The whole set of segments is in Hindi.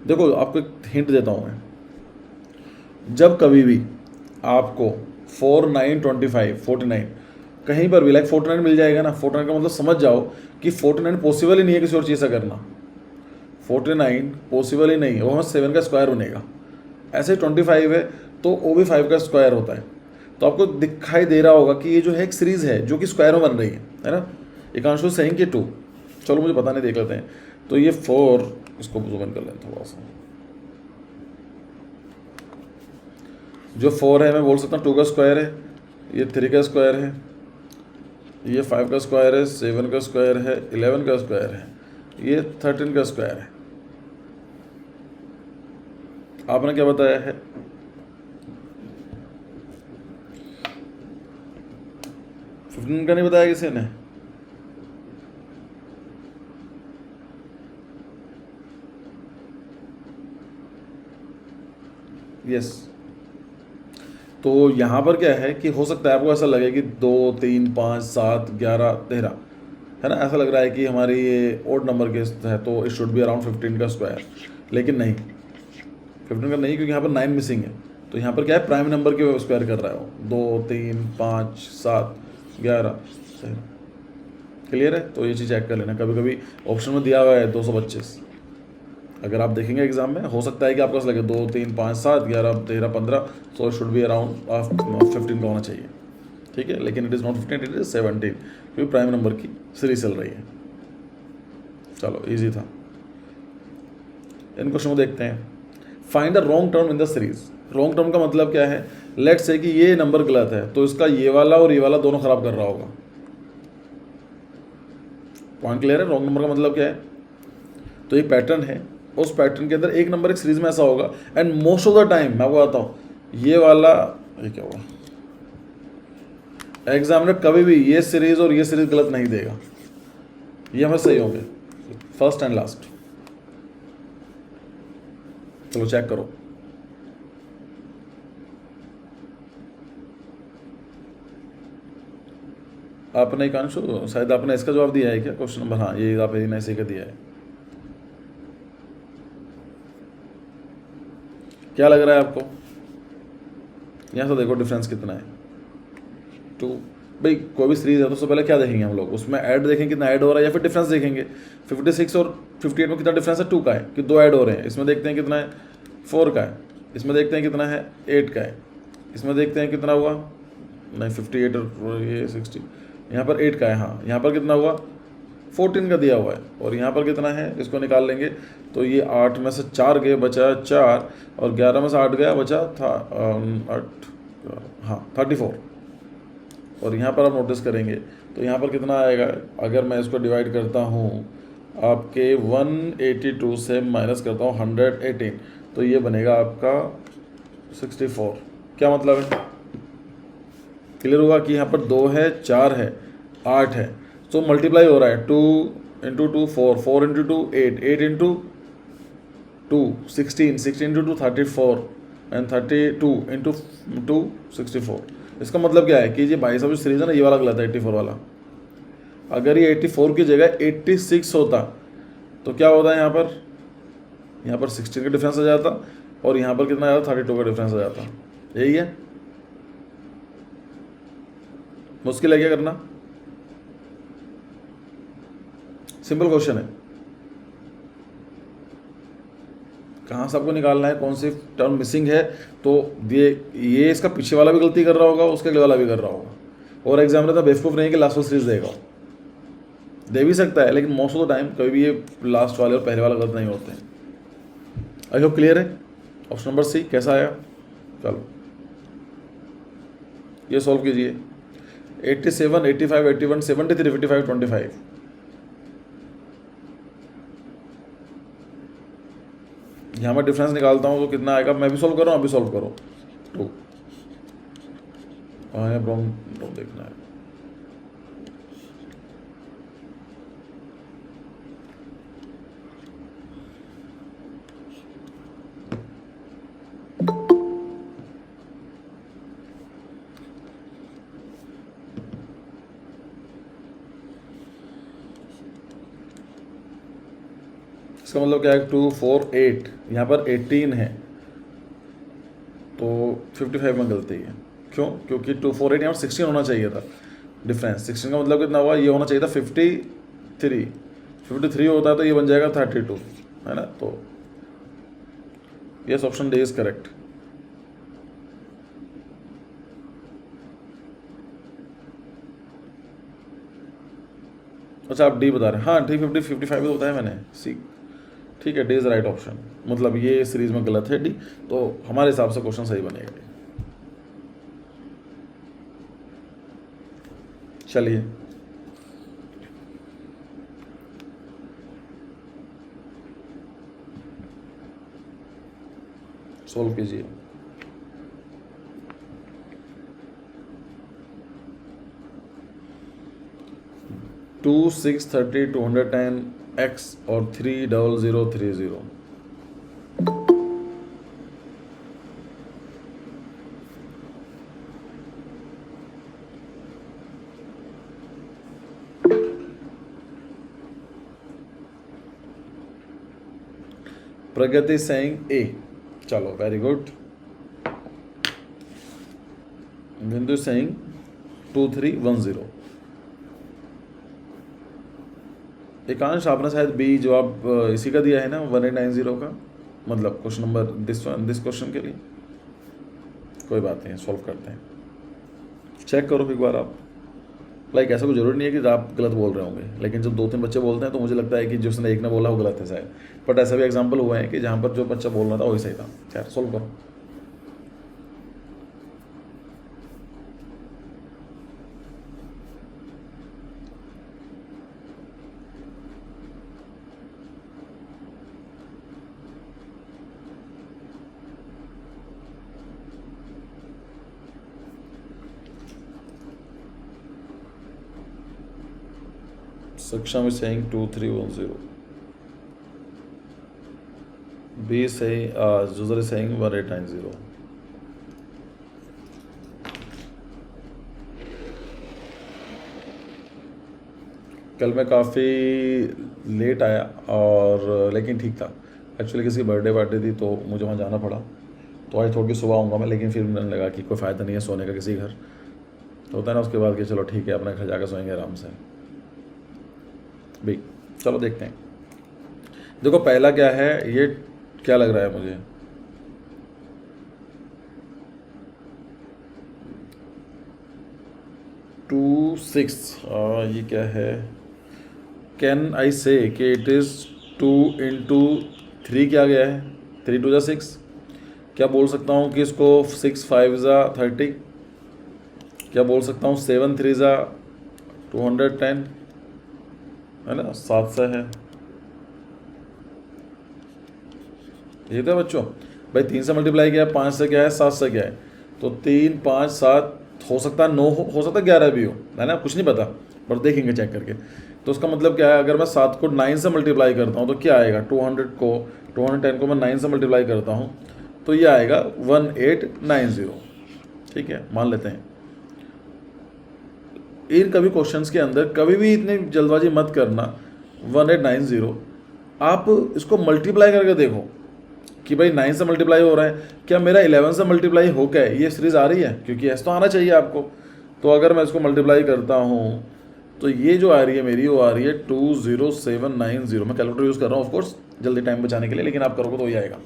देखो आपको एक हिंट देता हूँ मैं, जब कभी भी आपको 49 कहीं पर भी लाइक 49 मिल जाएगा ना, 49 का मतलब समझ जाओ कि 49 पॉसिबल ही नहीं है किसी और चीज़ से करना। 49 पॉसिबल ही नहीं है, वो हमें 7 का स्क्वायर बनेगा। ऐसे 25 है तो वो भी 5 का स्क्वायर होता है। तो आपको दिखाई दे रहा होगा कि ये जो है एक सीरीज़ है जो कि स्क्वायर में बन रही है ना। एकांशु सेइंग कि 2, चलो मुझे पता नहीं, देख लेते हैं। तो ये 4, इसको जूम इन कर लें थोड़ा सा। जो 4 है मैं बोल सकता हूँ 2 का स्क्वायर है, ये 3 का स्क्वायर है, ये 5 का स्क्वायर है, 7 का स्क्वायर है, 11 का स्क्वायर है, ये 13 का स्क्वायर है। आपने क्या बताया है? 15 का नहीं बताया किसी ने? यस। तो यहाँ पर क्या है कि हो सकता है आपको ऐसा लगे कि 2, 3, 5, 7, 11, 13 है ना, ऐसा लग रहा है कि हमारी ये ओड नंबर के है तो इट शुड बी अराउंड 15 का स्क्वायर, लेकिन नहीं, 15 का नहीं, क्योंकि यहाँ पर 9 मिसिंग है। तो यहाँ पर क्या है, प्राइम नंबर के स्क्वायर कर रहा है वो। 2, 3, 5, 7, 11, 13। क्लियर है? तो ये चीज़ चेक कर लेना, कभी कभी ऑप्शन में दिया हुआ है 225। अगर आप देखेंगे एग्जाम में हो सकता है कि आपको ऐसा लगे 2, 3, 5, 7, 11, 13, 15, सो शुड बी अराउंड 15 का होना चाहिए। ठीक है, लेकिन it is not 15, it is 17, क्योंकि प्राइम नंबर की सीरीज चल रही है। चलो इजी था। इन क्वेश्चन को देखते हैं। Find the wrong term in the series. Wrong term का मतलब क्या है? लेट्स से कि ये नंबर गलत है तो इसका ये वाला और ये वाला दोनों खराब कर रहा होगा। पॉइंट क्लियर है? रॉन्ग नंबर का मतलब क्या है? तो ये पैटर्न है, उस पैटर्न के अंदर एक नंबर एक सीरीज में ऐसा होगा, and most of the time मैं आपको बताता हूँ ये वाला, ये क्या हुआ, एग्जामिनर कभी भी ये सीरीज और ये सीरीज गलत नहीं देगा, ये हमें सही होंगे, फर्स्ट एंड लास्ट। चलो चेक करो। आपने एक अंशु शायद आपने इसका जवाब दिया है क्या, क्वेश्चन नंबर, हाँ ये आपने इसी का दिया है। क्या लग रहा है आपको? यहाँ से देखो डिफरेंस कितना है, 2। भाई कोई भी सीरीज है तो सबसे पहले क्या देखेंगे हम लोग, उसमें ऐड देखेंगे कितना ऐड हो रहा है, या फिर डिफरेंस देखेंगे। 56 और 58 में कितना डिफरेंस है? 2 का है, कि 2 ऐड हो रहे हैं। इसमें देखते हैं कितना है, 4 का है। इसमें देखते हैं कितना है, 8 का है। इसमें देखते हैं कितना हुआ, नहीं 58 और ये 60, यहाँ पर 8 का है। हाँ यहाँ पर कितना हुआ, 14 का दिया हुआ है। और यहाँ पर कितना है, इसको निकाल लेंगे तो ये 8 में से 4 गए बचा 4, और 11 में से 8 गया बचा था 8, हाँ 34। और यहाँ पर आप नोटिस करेंगे तो यहाँ पर कितना आएगा, अगर मैं इसको डिवाइड करता हूँ आपके 182 से माइनस करता हूँ 118, तो ये बनेगा आपका 64। क्या मतलब है? क्लियर होगा कि यहाँ पर 2 है, 4 है, 8 है, तो मल्टीप्लाई हो रहा है। 2 into 2 4, 4 into 2 8, 8 into 2 16, 16 into 2 34, and 32 into 2 64। इसका मतलब क्या है कि ये भाई साहब जो सीरीज है ना, ये वाला गलत है, 84 वाला। अगर ये 84 की जगह 86 होता तो क्या होता है, यहाँ पर 16 का डिफरेंस आ जाता, और यहाँ पर कितना आ जाता, 32 का डिफरेंस आ जाता। यही है, मुश्किल है क्या करना? सिंपल क्वेश्चन है। कहाँ से आपको निकालना है, कौन सी टर्म मिसिंग है। तो ये इसका पीछे वाला भी गलती कर रहा होगा, उसके अगले वाला भी कर रहा होगा। और एग्जामिनर तो बेवकूफ़ नहीं है कि लास्ट वाला सीरीज देगा, दे भी सकता है, लेकिन मोस्ट ऑफ द टाइम कभी भी ये लास्ट वाले और पहले वाला गलत नहीं होते हैं। आई होप क्लियर है। ऑप्शन नंबर सी कैसा आया? चलो ये सॉल्व कीजिए। 87, 85, 81, 73, 55, 25। यहाँ मैं डिफरेंस निकालता हूँ तो कितना आएगा, मैं भी सॉल्व कर रहा हूँ, अभी सॉल्व करो। 2 ब्राउन देखना है। इसका मतलब क्या है, 2 4 8, यहाँ पर 18 है तो 55 में गलती है। क्यों? क्योंकि 2 4 8 यहाँ पर 16 होना चाहिए था डिफरेंस। 16 का मतलब कितना हुआ, ये होना चाहिए था 53। 53 होता है तो ये बन जाएगा 32, है ना। तो yes, option D is correct. अच्छा, आप डी बता रहे हैं। हाँ ठीक, 55 तो बताया मैंने, सी। ठीक है, डी इज राइट ऑप्शन। मतलब ये सीरीज में गलत है डी, तो हमारे हिसाब से क्वेश्चन सही बनेगा। चलिए सोल्व कीजिए। 2 6 30 210 x और 3 00 30। प्रगति सेइंग ए। चलो, वेरी गुड। बिंदु सेइंग 2310। एकांश आपने शायद बी जवाब इसी का दिया है ना, 1890 का, मतलब क्वेश्चन नंबर दिस क्वेश्चन के लिए। कोई बात नहीं, सॉल्व करते हैं। चेक करो एक बार आप। लाइक ऐसा कोई जरूरी नहीं है कि आप गलत बोल रहे होंगे, लेकिन जब 2 3 बच्चे बोलते हैं तो मुझे लगता है कि जिसने एक ने बोला वो गलत है शायद। बट ऐसा भी एग्जाम्पल हुआ है कि जहाँ पर जो बच्चा बोल रहा था वही सही था। खैर, सॉल्व करो। Saksham is saying 2310. B is saying, Juzar is saying 1890. कल मैं काफ़ी लेट आया और लेकिन ठीक था। एक्चुअली किसी की बर्थडे थी तो मुझे वहाँ जाना पड़ा, तो आज थोड़ी सुबह आऊँगा मैं। लेकिन फिर मैंने लगा कि कोई फ़ायदा नहीं है सोने का किसी घर, तो होता है ना उसके बाद कि चलो ठीक है अपने घर जाकर सोएंगे आराम से भी। चलो देखते हैं। देखो पहला क्या है, ये क्या लग रहा है मुझे, टू सिक्स, ये क्या है। कैन आई से कि इट इज़ 2 इंटू 3 क्या गया है, 3 2 = 6। क्या बोल सकता हूँ कि इसको 6 5 = 30। क्या बोल सकता हूँ 7 3 = 210, है ना, 7 से है। ये तो बच्चों भाई 3 से मल्टीप्लाई किया, 5 से क्या है, 7 से क्या है, तो 3 5 7 हो सकता है 9 हो सकता है 11 भी हो, है ना, कुछ नहीं पता, पर देखेंगे चेक करके। तो उसका मतलब क्या है, अगर मैं 7 को 9 से मल्टीप्लाई करता हूँ तो क्या आएगा, 210 को मैं 9 से मल्टीप्लाई करता हूँ तो ये आएगा 1890। ठीक है, मान लेते हैं। इन कभी क्वेश्चंस के अंदर कभी भी इतनी जल्दबाजी मत करना। 1890 आप इसको मल्टीप्लाई करके देखो कि भाई 9 से मल्टीप्लाई हो रहा है, क्या मेरा 11 से मल्टीप्लाई हो क्या ये सीरीज़ आ रही है, क्योंकि ऐसा तो आना चाहिए आपको। तो अगर मैं इसको मल्टीप्लाई करता हूँ तो ये जो आ रही है मेरी, वो आ रही है 20790। मैं कैलकुलेटर यूज़ कर रहा हूँ ऑफकोर्स जल्दी टाइम बचाने के लिए, लेकिन आप करोगे तो ही आएगा।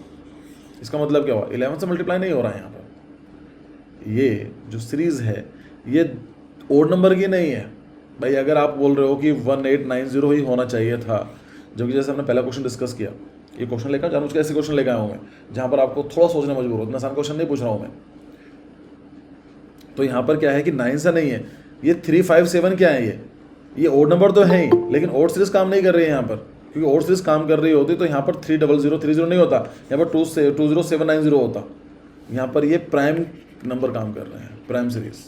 इसका मतलब क्या हुआ, 11 से मल्टीप्लाई नहीं हो रहा है यहाँ पर। ये जो सीरीज़ है ये ओड नंबर की नहीं है भाई। अगर आप बोल रहे हो कि 1890 ही होना चाहिए था, जो कि जैसे हमने पहला क्वेश्चन डिस्कस किया, ये क्वेश्चन लेकर जानूँ ऐसे क्वेश्चन लेकर आया हूँ मैं जहाँ पर आपको थोड़ा सोचने मजबूर हो, इतना आसान क्वेश्चन नहीं पूछ रहा हूँ मैं। तो यहाँ पर क्या है कि 9 से नहीं है, ये 3 5 7 क्या है, ये ओड नंबर तो है ही, लेकिन ओड सीरीज काम नहीं कर रही है यहाँ पर। क्योंकि ओड सीरीज काम कर रही होती तो यहाँ पर 30030 नहीं होता, यहाँ पर 20790 होता। यहाँ पर ये प्राइम नंबर काम कर रहे हैं, प्राइम सीरीज।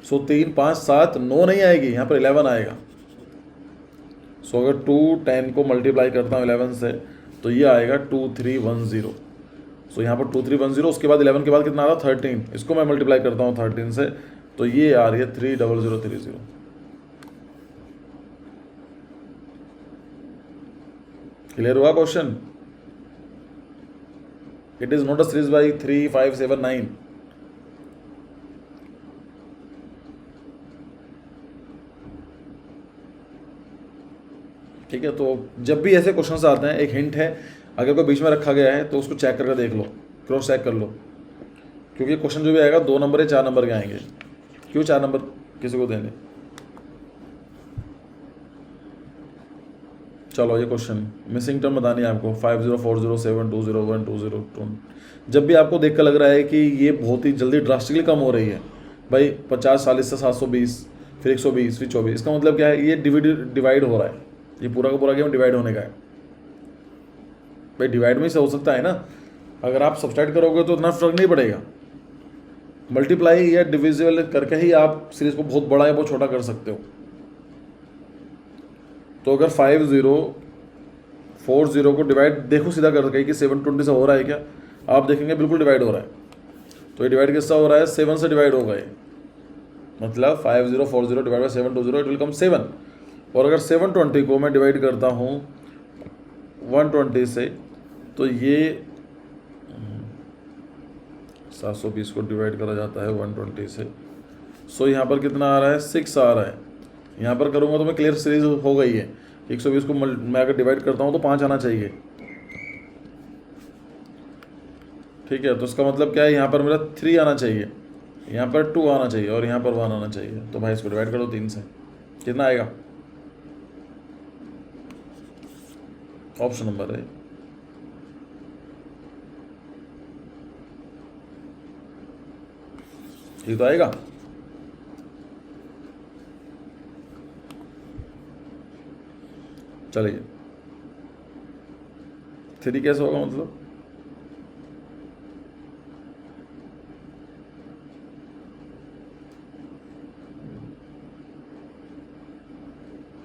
सो 3 5 7 9 नहीं आएगी, यहाँ पर 11 आएगा। सो अगर 210 को मल्टीप्लाई करता हूँ 11 से तो ये आएगा 2310। सो यहाँ पर 2310, उसके बाद 11 के बाद कितना आ रहा, 13। इसको मैं मल्टीप्लाई करता हूँ 13 से तो ये आ रही है 30030। क्लियर हुआ question? It is not a series by 3, 5, 7, 9। ठीक है, तो जब भी ऐसे क्वेश्चंस आते हैं, एक हिंट है, अगर कोई बीच में रखा गया है तो उसको चेक करके देख लो, क्रॉस चेक कर लो, क्योंकि क्वेश्चन जो भी आएगा 2 नंबर या 4 नंबर के आएंगे। क्यों 4 नंबर किसी को देंगे? चलो ये क्वेश्चन, मिसिंग टर्म बतानी है आपको, 5040720120 जब भी आपको देख कर लग रहा है कि ये बहुत ही जल्दी ड्रास्टिकली कम हो रही है, भाई 50 40 से 720, फिर 120, फिर 24, इसका मतलब क्या है? ये डिवाइड हो रहा है, ये पूरा का पूरा गेम डिवाइड होने का है। भाई डिवाइड में से हो सकता है ना, अगर आप सब्सट्रैक्ट करोगे तो इतना फर्क नहीं पड़ेगा, मल्टीप्लाई या डिविजिबल करके ही आप सीरीज को बहुत बड़ा या बहुत छोटा कर सकते हो। तो अगर 5040 को डिवाइड देखो सीधा करके कि 720 से हो रहा है क्या, आप देखेंगे बिल्कुल डिवाइड हो रहा है। तो ये डिवाइड किससे हो रहा है? 7 से डिवाइड होगा ये, मतलब 5040 divide by 720 it will come 7। और अगर 720 को मैं डिवाइड करता हूँ 120 से, तो ये 720 को डिवाइड करा जाता है 120 से, सो यहाँ पर कितना आ रहा है? 6 आ रहा है। यहाँ पर करूँगा तो मैं क्लियर सीरीज हो गई है। 120 को मैं अगर डिवाइड करता हूँ तो 5 आना चाहिए। ठीक है, तो इसका मतलब क्या है? यहाँ पर मेरा 3 आना चाहिए, यहाँ पर 2 आना चाहिए और यहाँ पर 1 आना चाहिए। तो भाई इसको डिवाइड कर दो 3 से, कितना आएगा? ऑप्शन नंबर है, ये तो आएगा। चलिए 3 कैसे होगा मतलब?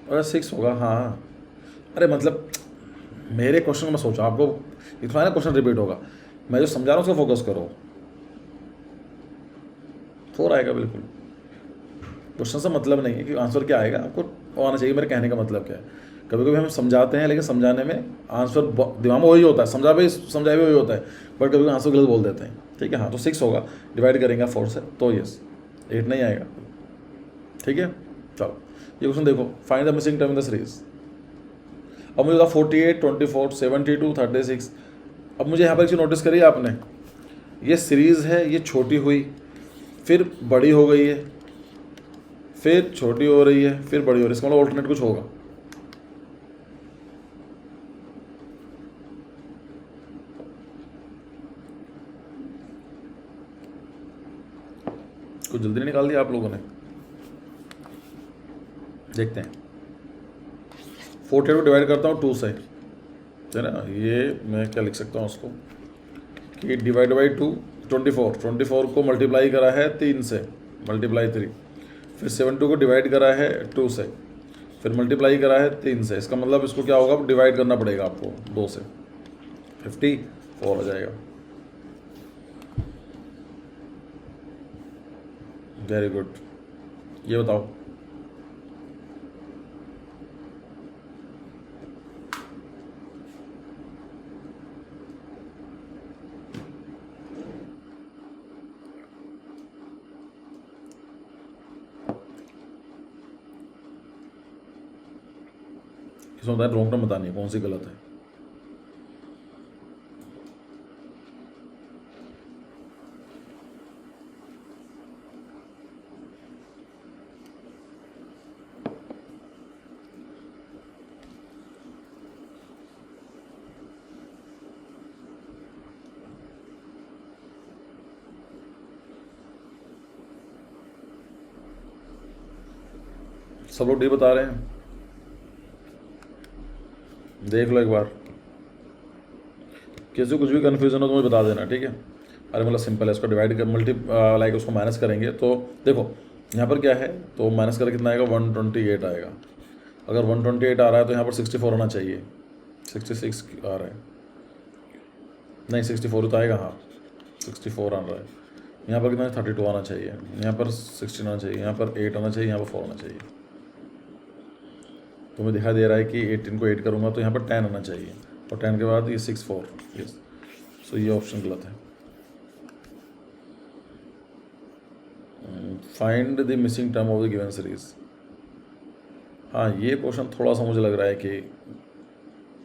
अरे 6 होगा, हाँ। अरे मतलब मेरे क्वेश्चन को मैं सोचा, आपको इतना ना क्वेश्चन रिपीट होगा, मैं जो समझा रहा हूँ उसको फोकस करो। 4 आएगा बिल्कुल। क्वेश्चन से मतलब नहीं है कि आंसर क्या आएगा, आपको आना चाहिए। मेरे कहने का मतलब क्या है, कभी कभी हम समझाते हैं लेकिन समझाने में आंसर दिमाग में वही होता है, समझाए भी वही होता है, बट कभी आंसर गलत बोल देते हैं। ठीक है, हाँ, तो 6 होगा, डिवाइड करेंगे 4 से, तो यस 8 नहीं आएगा। ठीक है, चलो ये क्वेश्चन देखो, find the missing term in the series. अब मुझे बता 48, 24, 72, 36। अब मुझे यहाँ पर एक चीज़ नोटिस करी आपने, ये सीरीज़ है, ये छोटी हुई, फिर बड़ी हो गई है, फिर छोटी हो रही है, फिर बड़ी हो रही है, इसका मतलब ऑल्टरनेट कुछ होगा। कुछ जल्दी नहीं निकाल दिया आप लोगों ने? देखते हैं। 48 को डिवाइड करता हूँ 2 से, है ना, ये मैं क्या लिख सकता हूँ उसको कि डिवाइड बाई 2, 24 को मल्टीप्लाई करा है 3 से, मल्टीप्लाई 3, फिर 72 को डिवाइड करा है 2 से, फिर मल्टीप्लाई करा है 3 से। इसका मतलब इसको क्या होगा? डिवाइड करना पड़ेगा आपको 2 से, 54 हो जाएगा। Very good. ये बताओ, इसमें बताया रॉन्ग टर्म बतानी है, कौन सी गलत है। सब लोग डी बता रहे हैं, देख लो एक बार, किसी को कुछ भी कन्फ्यूजन हो तो मुझे बता देना, ठीक है। अरे मतलब सिंपल है, इसको डिवाइड कर लाइक उसको माइनस करेंगे तो देखो यहाँ पर क्या है, तो माइनस करके कितना आएगा? 128 आएगा। अगर 128 आ रहा है तो यहाँ पर 64 आना चाहिए, 66 आ रहा है, नहीं 64 तो आएगा, हाँ 64 आ रहा है। यहाँ पर कितना? 32 आना चाहिए, यहाँ पर 16 आना चाहिए, यहाँ पर 8 आना चाहिए, यहाँ पर 4 आना चाहिए। तुम्हें दिखाई दे रहा है कि 18 को 8 करूँगा तो यहाँ पर 10 आना चाहिए, और 10 के बाद ये 6 4, यस। सो ये ऑप्शन गलत है। Find the missing term of the given series. हाँ, ये क्वेश्चन थोड़ा सा मुझे लग रहा है कि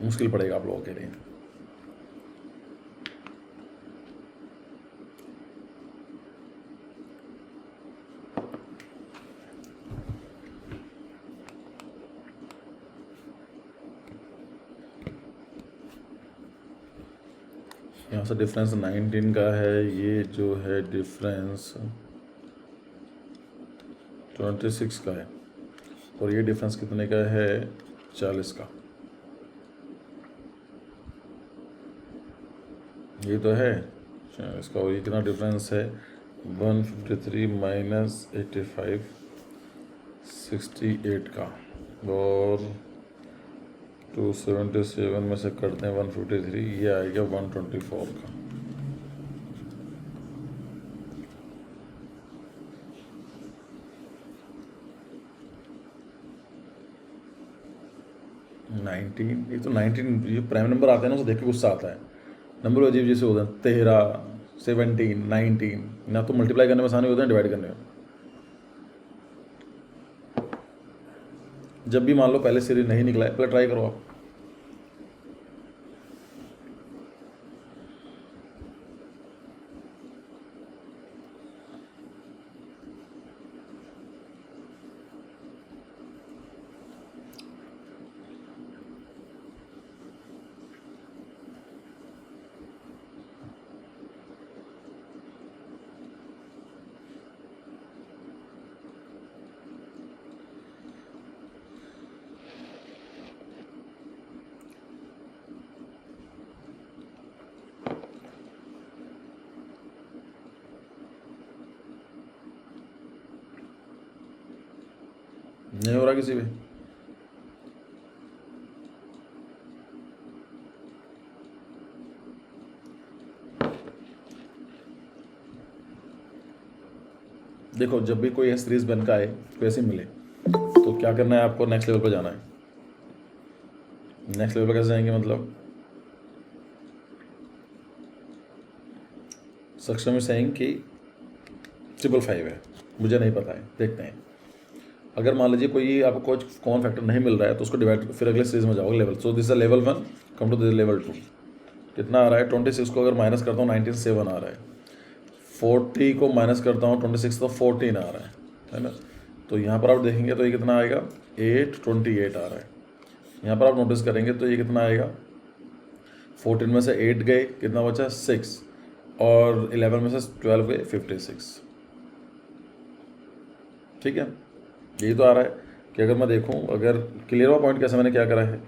मुश्किल पड़ेगा आप लोगों के लिए। यहाँ से डिफरेंस 19 का है, ये जो है डिफरेंस 26 का है, और ये डिफरेंस कितने का है? 40 का। ये तो है 40 का, और ये कितना डिफरेंस है? 153 माइनस 85 68 का, और 277 में से करते हैं 153, ये आएगा 124 का। ये तो 19 ये प्राइम नंबर आते हैं ना, उसे देख के गुस्सा आता है। नंबर अजीब जैसे होते हैं, 13 17 19, ना तो मल्टीप्लाई करने में आसानी होते हैं, डिवाइड करने में। जब भी मान लो पहले सीरीज नहीं निकला है, पहले ट्राई करो आप। नहीं हो रहा किसी भी? देखो, जब भी कोई सीरीज बन का आए, कोई ऐसे मिले, तो क्या करना है आपको? नेक्स्ट लेवल पर जाना है। नेक्स्ट लेवल पर कैसे जाएंगे? मतलब सक्षम सेइंग कि 555 है, मुझे नहीं पता है, देखते हैं। अगर मान लीजिए कोई आपको कोई कॉमन फैक्टर नहीं मिल रहा है तो उसको डिवाइड, फिर अगले सीरीज में जाओगे level. So this is level 1, come to this level 2। कितना आ रहा है? 26 को अगर माइनस करता हूँ 19 7 आ रहा है। 40 को माइनस करता हूँ 26 तो 14 आ रहा है ना। तो यहाँ पर आप देखेंगे तो ये कितना आएगा? 828 आ रहा है। यहाँ पर आप नोटिस करेंगे तो ये कितना आएगा? 14 में से 8 गए, कितना बचा? 6, और 11 में से 12 गए, 56। ठीक है, यही तो आ रहा है कि अगर मैं देखूं, अगर क्लियर हुआ पॉइंट कैसे मैंने क्या करा है?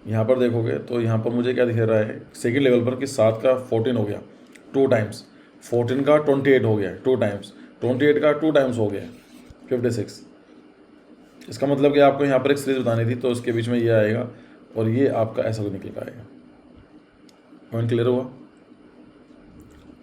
यहाँ पर देखोगे तो यहाँ पर मुझे क्या दिख रहा है सेकंड लेवल पर कि 7 का 14 हो गया 2 टाइम्स, 14 का 28 हो गया 2 टाइम्स, 28 का 2 टाइम्स हो गया 56। इसका मतलब कि आपको यहाँ पर एक सीरीज बतानी थी, तो इसके बीच में ये आएगा और ये आपका ऐसा कुछ निकल आएगा। पॉइंट क्लियर हुआ?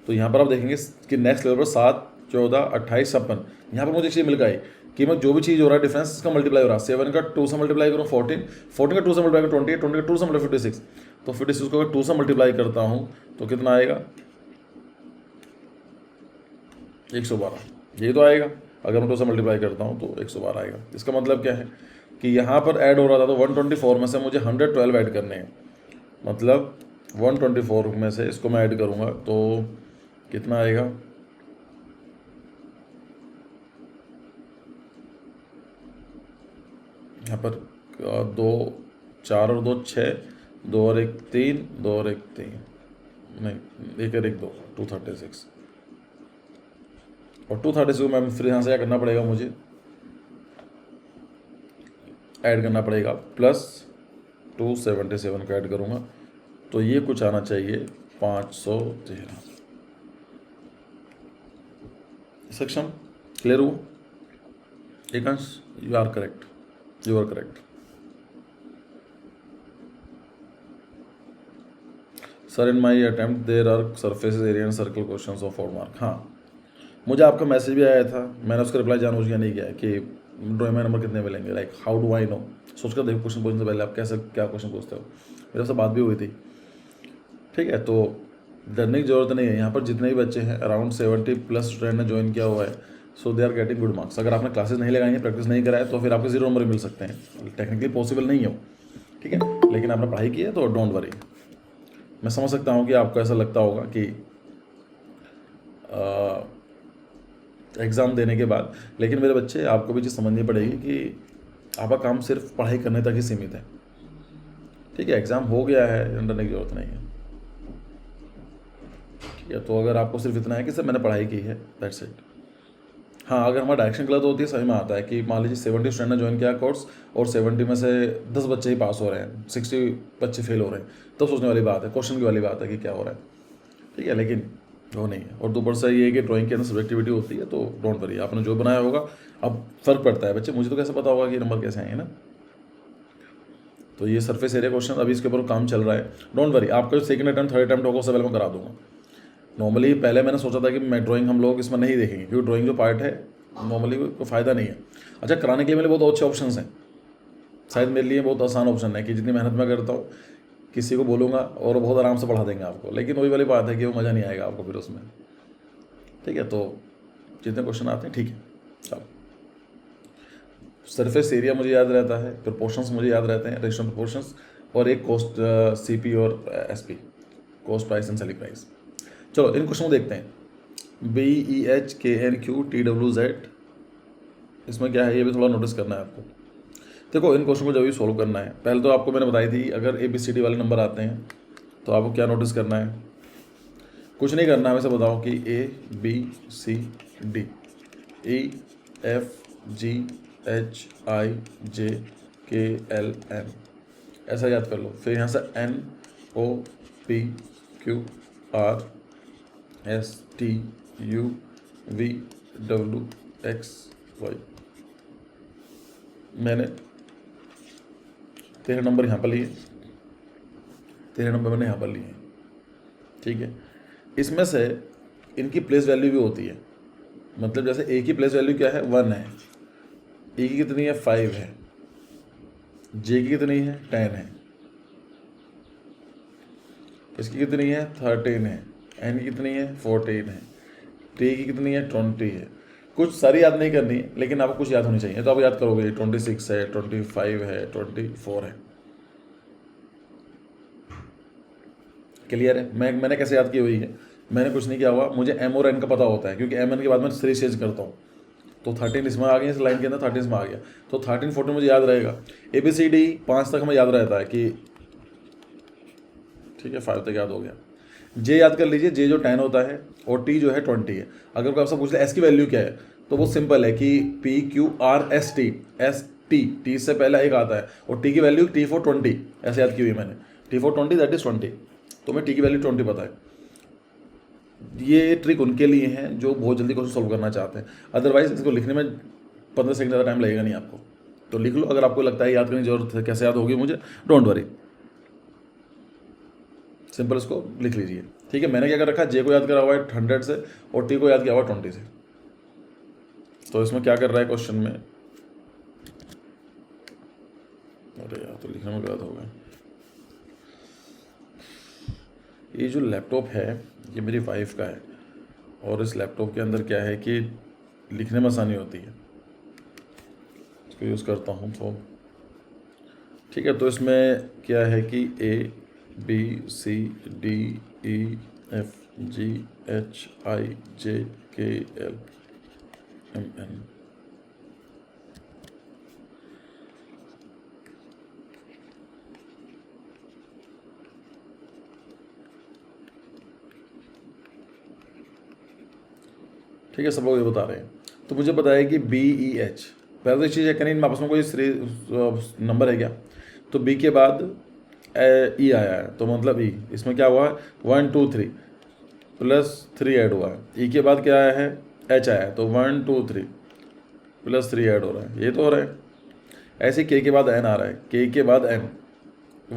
तो यहाँ पर आप देखेंगे कि नेक्स्ट लेवल पर 7 14 28 56, यहाँ पर मुझे एक चीज़ मिल गई कि मैं जो भी चीज़ हो रहा है डिफरेंस इसका मल्टीप्लाई हो रहा है। 7 का 2 से मल्टीप्लाई करूँ 14, 14 का 2 से मल्टीप्लाई करूँ 28, 20 का 2 से मल्टीप्लाई 56, तो 56 को अगर 2 से मल्टीप्लाई करता हूँ तो कितना आएगा? 112। यही तो आएगा। अगर मैं 2 से मल्टीप्लाई करता हूँ तो 112 आएगा। इसका मतलब क्या है कि यहाँ पर ऐड हो रहा था तो 124 में से मुझे 112 ऐड करने हैं, मतलब 124 में से इसको मैं ऐड करूँगा तो कितना आएगा? यहाँ पर 2 4 और 2 6, 2 और 1 3, 2 और 1 3, नहीं 1 और 1 2, 236, और 236 को मैं फिर यहाँ से क्या करना पड़ेगा? मुझे ऐड करना पड़ेगा, प्लस 277 का ऐड करूँगा तो ये कुछ आना चाहिए 513। सक्षम क्लियर हुआ? एक अंश, you are correct, you are correct. Sir in my attempt there are surface area and circle question of 4 mark. हाँ, मुझे आपका मैसेज भी आया था, मैंने उसका रिप्लाई जानबूझ के नहीं किया कि ड्राइंग में नंबर कितने मिलेंगे, like how do I know. सोच कर देखो क्वेश्चन पूछने से पहले आप कैसे क्या क्वेश्चन पूछते हो। मेरे से बात भी हुई थी, ठीक है। तो डरने की ज़रूरत नहीं है। यहाँ पर जितने भी बच्चे हैं अराउंड 70+ स्टूडेंट ने ज्वाइन किया हुआ है, so they are getting good marks. अगर आपने क्लासेस नहीं लगाई हैं, प्रैक्टिस नहीं कराए, तो फिर आपके 0 नंबर मिल सकते हैं। टेक्निकली पॉसिबल नहीं है, ठीक है, लेकिन आपने पढ़ाई की है तो डोंट वरी। मैं समझ सकता हूँ कि आपको ऐसा लगता होगा कि एग्ज़ाम देने के बाद, लेकिन मेरे बच्चे आपको भी चीज़ समझनी पड़ेगी कि आपका काम सिर्फ पढ़ाई करने तक ही सीमित है, ठीक है। एग्ज़ाम हो गया है, डरने की ज़रूरत नहीं है, ठीक है। तो अगर आपको सिर्फ इतना है कि सर मैंने पढ़ाई की है, दैट्स इट। हाँ, अगर हमारा डायरेक्शन गलत होती है, समझ में आता है कि मान लीजिए 70 स्टूडेंट ने ज्वाइन किया कोर्स और 70 में से 10 बच्चे ही पास हो रहे हैं, 60 बच्चे फेल हो रहे हैं, तो सोचने वाली बात है, क्वेश्चन की वाली बात है कि क्या हो रहा है, ठीक है। लेकिन वो नहीं है। और दोपहर से ये है कि ड्राइंग के अंदर सब्जेक्टिविटी होती है, तो डोंट वरी, आपने जो बनाया होगा। अब फ़र्क पड़ता है बच्चे, मुझे तो कैसे पता होगा कि नंबर कैसे आएंगे ना। तो ये सरफेस एरिया क्वेश्चन अभी इसके ऊपर काम चल रहा है, डोंट वरी। आपका जो सेकंड अटैम्प्ट थर्ड अटैम्प्ट होगा उससे पहले मैं करा दूंगा। नॉर्मली पहले मैंने सोचा था कि मैं ड्राइंग हम लोग इसमें नहीं देखेंगे, क्योंकि ड्राइंग जो पार्ट है नॉर्मली कोई फ़ायदा नहीं है। अच्छा, कराने के लिए मेरे बहुत अच्छे ऑप्शन हैं, शायद मेरे लिए बहुत आसान ऑप्शन है कि जितनी मेहनत मैं करता हूँ किसी को बोलूँगा और बहुत आराम से पढ़ा देंगे आपको, लेकिन वही वाली बात है कि वो मज़ा नहीं आएगा आपको फिर उसमें, ठीक है। तो जितने क्वेश्चन आते हैं, ठीक है, चलो। सरफेस एरिया मुझे याद रहता है, प्रोपोर्शंस मुझे याद रहते हैं, रेशियो प्रोपोर्शंस, और एक कॉस्ट सीपी और SP, cost price and selling price. चलो इन क्वेश्चन को देखते हैं। BEHKNQTWZ, इसमें क्या है ये भी थोड़ा नोटिस करना है आपको। देखो इन क्वेश्चन को जब भी सॉल्व करना है, पहले तो आपको मैंने बताई थी अगर ABCD वाले नंबर आते हैं तो आपको क्या नोटिस करना है, कुछ नहीं करना है, वैसे बताओ कि ABCD EFGHIJKLM, ऐसा याद कर लो। फिर यहाँ से NOPQRSTUVWXY, मैंने 13 नंबर यहाँ पर लिए, 13 नंबर मैंने यहाँ पर लिए, ठीक है। इसमें से इनकी प्लेस वैल्यू भी होती है, मतलब जैसे ए की प्लेस वैल्यू क्या है, 1 है, ई की कितनी है, 5 है, जे की कितनी है, 10 है, इसकी कितनी है, 13 है, एन की कितनी है, 14 है, टी की कितनी है, 20 है। कुछ सारी याद नहीं करनी है, लेकिन आपको कुछ याद होनी चाहिए, तो आप याद करोगे 26 है, 25 है, 24 है। क्लियर है। मैंने कैसे याद की हुई है, मैंने कुछ नहीं किया हुआ, मुझे एम और एन का पता होता है, क्योंकि एम एन के बाद मैं 3 चेंज करता हूँ। तो 13 इसमें आ गया, इस लाइन के अंदर 13 इसमें आ गया, तो 13 14 मुझे याद रहेगा। ABCD 5 तक हमें याद रहता है कि, ठीक है, 5 तक याद हो गया। जे याद कर लीजिए, जे जो 10 होता है और टी जो है 20 है। अगर कोई आपसे पूछ ले एस की वैल्यू क्या है, तो वो सिंपल है कि PQRST, टी से पहले एक आता है, और टी की वैल्यू T4 20, ऐसे याद की हुई मैंने, T4 20 दैट इज 20, तो मैं टी की वैल्यू 20 पता है। ये ट्रिक उनके लिए हैं जो बहुत जल्दी क्वेश्चन सॉल्व करना चाहते हैं, अदरवाइज इसको लिखने में 15 सेकंड ज़्यादा टाइम लगेगा नहीं आपको। तो लिख लो, अगर आपको लगता है याद करने की जरूरत है, कैसे याद होगी मुझे, डोंट वरी, सिंपल इसको लिख लीजिए, ठीक है। मैंने क्या कर रखा है, जे को याद करा हुआ है 100 से और टी को याद किया हुआ है 20 से। तो इसमें क्या कर रहा है क्वेश्चन में, अरे यार तो लिखने में गलत हो गया। ये जो लैपटॉप है ये मेरी वाइफ का है, और इस लैपटॉप के अंदर क्या है कि लिखने में आसानी होती है, इसको यूज़ करता हूँ तो ठीक है। तो इसमें क्या है कि ABCDEFGHIJKLMN, ठीक है, सब लोग ये बता रहे हैं। तो मुझे पता है कि BEH, पहले तो चीज़ है कहीं इनमें आपस में कोई नंबर है क्या, तो B के बाद E आया है, तो मतलब E, इसमें क्या हुआ है 1 2 3 +3 ऐड हुआ है। E के बाद क्या आया है, H आया है, तो 1 2 3 +3 ऐड हो रहा है, ये तो हो रहा है। ऐसे K के बाद N आ रहा है, K के बाद N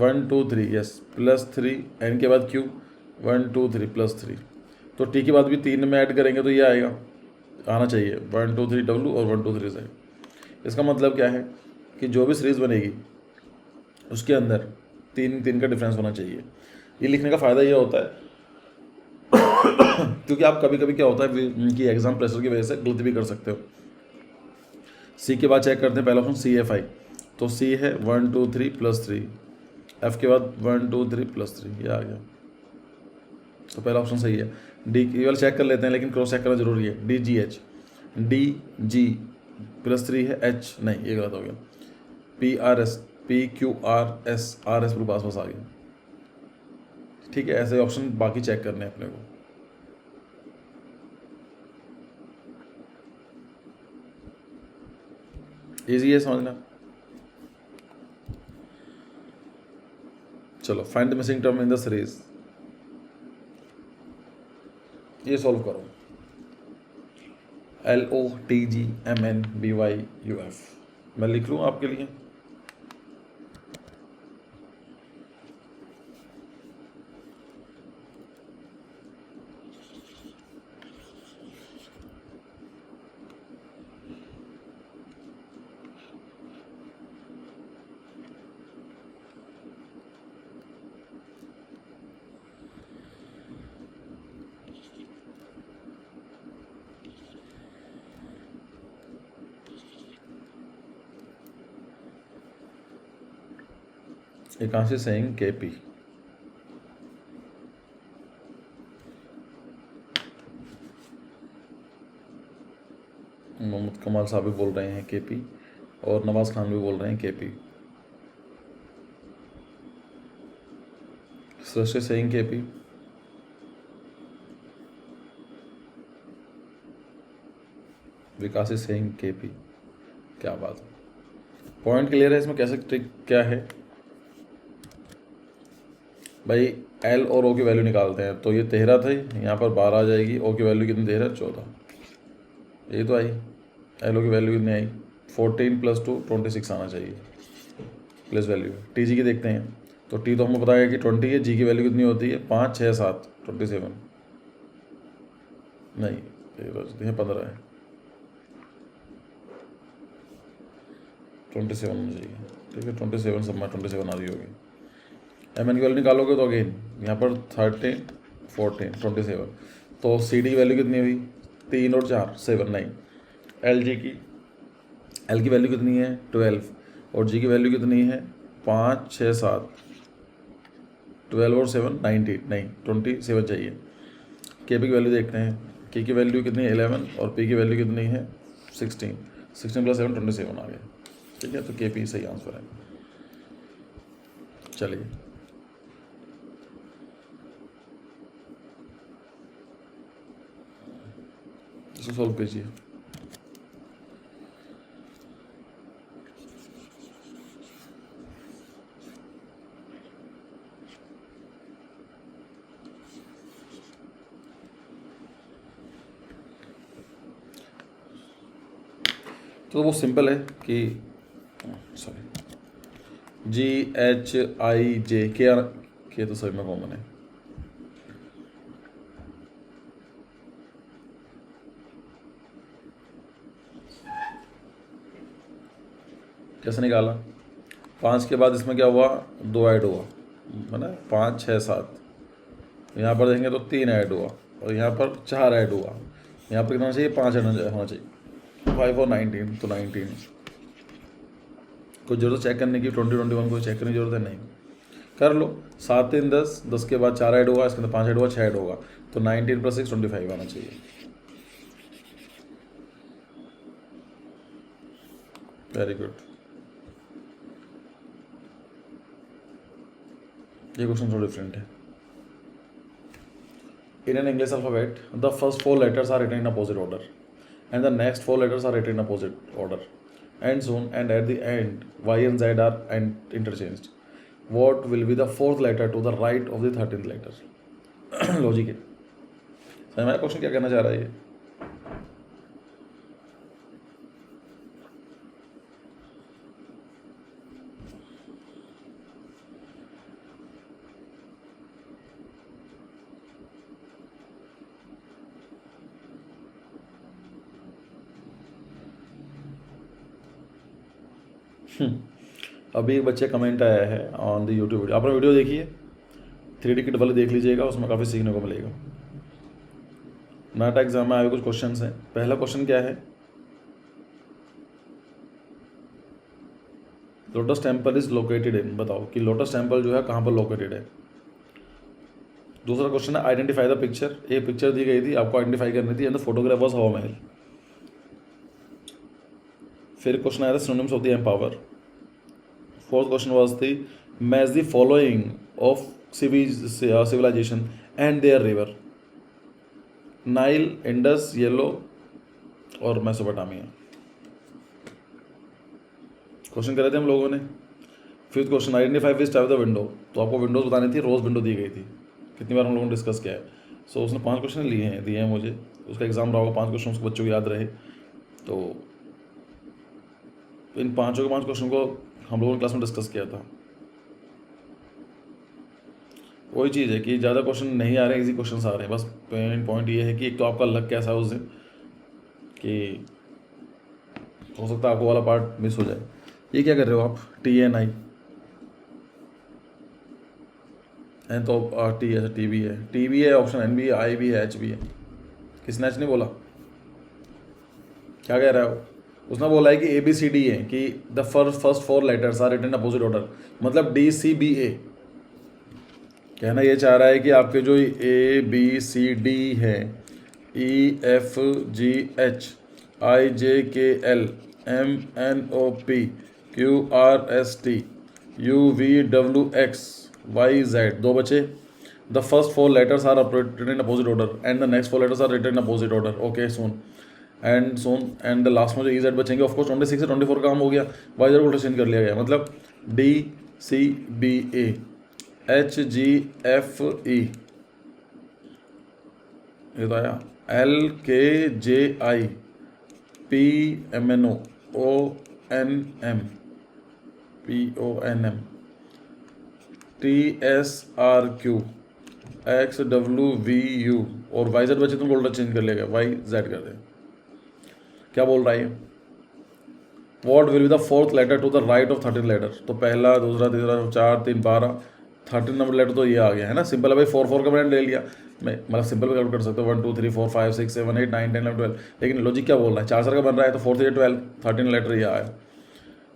1 2 3 यस +3, N के बाद Q 1 2 3 +3, तो T के बाद भी 3 में ऐड करेंगे तो ये आएगा, आना चाहिए 1 2 3 W और 1 2 3 से। इसका मतलब क्या है कि जो भी सीरीज़ बनेगी उसके अंदर 3 का डिफरेंस होना चाहिए। ये लिखने का फ़ायदा ये होता है क्योंकि आप कभी कभी क्या होता है कि एग्जाम प्रेशर की वजह से गलती भी कर सकते हो। सी के बाद चेक करते हैं, पहला ऑप्शन CFI, तो सी है 1 2 3 +3, एफ के बाद 1 2 3 +3, ये आ गया, तो पहला ऑप्शन सही है। डी केवल चेक कर लेते हैं, लेकिन क्रॉस चेक करना जरूरी है। DGH, DG +3 है, H नहीं, ये गलत हो गया। PRS, PQRS, RS पर पास आ गया। ठीक है, ऐसे ऑप्शन बाकी चेक करने हैं अपने को। इजी है समझना। चलो, find the missing term in the series, ये सॉल्व करो। LOTGMNBYUF, मैं लिख लूँ आपके लिए। एकांशी सेइंग KP, मोहम्मद कमाल साहब भी बोल रहे हैं KP, और नवाज खान भी बोल रहे हैं KP। सृष्टि सेइंग KP, विकास सेइंग KP, क्या बात है। पॉइंट क्लियर है, इसमें कैसे ट्रिक क्या है भाई। L और O की वैल्यू निकालते हैं, तो ये 13 थे, यहाँ पर 12 आ जाएगी। O की वैल्यू कितनी 13, 14, ये तो आई। L O की वैल्यू कितनी आई, 14 + 2 26 आना चाहिए, प्लस वैल्यू। TG की देखते हैं, तो T तो हमको पता है कि 20 है, G की वैल्यू कितनी होती है, 5 6 7 27, नहीं 15 है, 27 होना चाहिए। ठीक है, 27 सब में 27 आ रही होगी। MN की वैल्यू निकालोगे तो अगेन यहाँ पर 13 14 27, तो CD की वैल्यू कितनी हुई, 3 और 4 7 9। L की वैल्यू कितनी है, 12, और G की वैल्यू कितनी है, 5 6 7, 12 और 7 19, नहीं 27 चाहिए। KP की वैल्यू देखते हैं, K की वैल्यू कितनी है, 11, और P की वैल्यू कितनी है, 16, 16 + 7 27 आ गया। ठीक है, तो KP सही आंसर है। चलिए, इसको सॉल्व कीजिए। तो वो सिंपल है कि सॉरी GHIJ के तो सभी में कॉमन है। कैसे निकाला, 5 के बाद इसमें क्या हुआ, 2 ऐड हुआ, है ना, 5 6 7, यहाँ पर देखेंगे तो 3 ऐड हुआ, और यहाँ पर 4 ऐड हुआ, यहाँ पर कितना चाहिए, 5 ऐड होना चाहिए, 5 और 19, तो 19। कोई जरूरत चेक करने की, 20 21 को चेक करने की जरूरत है नहीं, कर लो। 7 3 10, 10 के बाद 4 ऐड हुआ, इसके अंदर 5 ऐड हुआ, 6 ऐड होगा, तो 19 + 6 25 आना चाहिए। Very good. ये क्वेश्चन थोड़ा डिफरेंट है। In an English alphabet, the first 4 letters are written in opposite order, and the next 4 letters are written in opposite order, and soon, and at the end, Y and Z are interchanged. What will be the 4th letter to the right of the 13th letter? Logic है, समझ में क्वेश्चन क्या कहना चाह रहा है ये। अभी एक बच्चे कमेंट आया है ऑन द यूट्यूब वीडियो, आपने वीडियो देखी है 3D किट वाले, देख लीजिएगा, उसमें काफ़ी सीखने को मिलेगा। नाटा एग्जाम में आए कुछ क्वेश्चन हैं। पहला क्वेश्चन क्या है, lotus temple is located in, बताओ कि लोटस टेम्पल जो है कहाँ पर लोकेटेड है। दूसरा क्वेश्चन है आइडेंटिफाई द पिक्चर, एक पिक्चर दी गई थी, आपको आइडेंटिफाई करनी थी, एंड द फोटोग्राफ वाज हवा महल। फिर क्वेश्चन आया था synonyms of the empower. Fourth question was the match the following of civilization and their river, Nile, Indus, yellow और मेसोपोटामिया। क्वेश्चन करे थे हम लोगों ने। Fifth question identify which type the window, तो आपको विंडोज बतानी थी, रोज विंडो दी गई थी, कितनी बार हम लोगों ने डिस्कस किया है। सो उसने 5 क्वेश्चन दिए हैं मुझे, उसका एग्जाम रहा होगा, 5 क्वेश्चन उसको बच्चों को याद रहे। तो इन 5 के 5 क्वेश्चन को हम लोगों ने क्लास में डिस्कस किया था। वही चीज़ है कि ज़्यादा क्वेश्चन नहीं आ रहे हैं, इजी क्वेश्चन आ रहे हैं। बस पॉइंट ये है कि एक तो आपका लक कैसा है उस दिन कि हो सकता है आपको वाला पार्ट मिस हो जाए। ये क्या कर रहे हो आप, TNI एन तो टी है, टी भी है, ऑप्शन N भी है, I भी है, H भी है। किसने H नहीं बोला, क्या कह रहा है वो? उसने बोला है कि ABCD है, कि the first 4 letters are written opposite order, मतलब DCBA। कहना ये चाह रहा है कि आपके जो ABCD है, EFGH IJKL MNOP QRST UVWX YZ, 2 बचे। The first 4 letters are written in opposite order and the next 4 letters are written in opposite order, okay, soon and the last में जो EZ बचेंगे, ऑफ कोर्स 26 से 24 काम हो गया, YZ को चेंज कर लिया गया, मतलब DCBA HGFE, ये तो आया LKJI PMNO ONM PONM TSRQ XWVU और YZ बचे, तुमको उल्टा चेंज कर लिया गया, YZ कर दे। क्या बोल रहा है, what will be the 4th letter to the right of 13 letter, तो पहला, दूसरा, तीसरा, 4, 3, 12, 13 नंबर लेटर तो ये आ गया है ना। सिंपल है भाई, 4 का मैंने ले लिया, मैं मतलब सिंपल में कैलकुलेट कर सकते हो, 1 2 3 4 5 6 7 8 9 10 11 12, लेकिन लॉजिक क्या बोल रहा है, 4 का बन रहा है तो 4 3 12, 13 लेटर ये आया।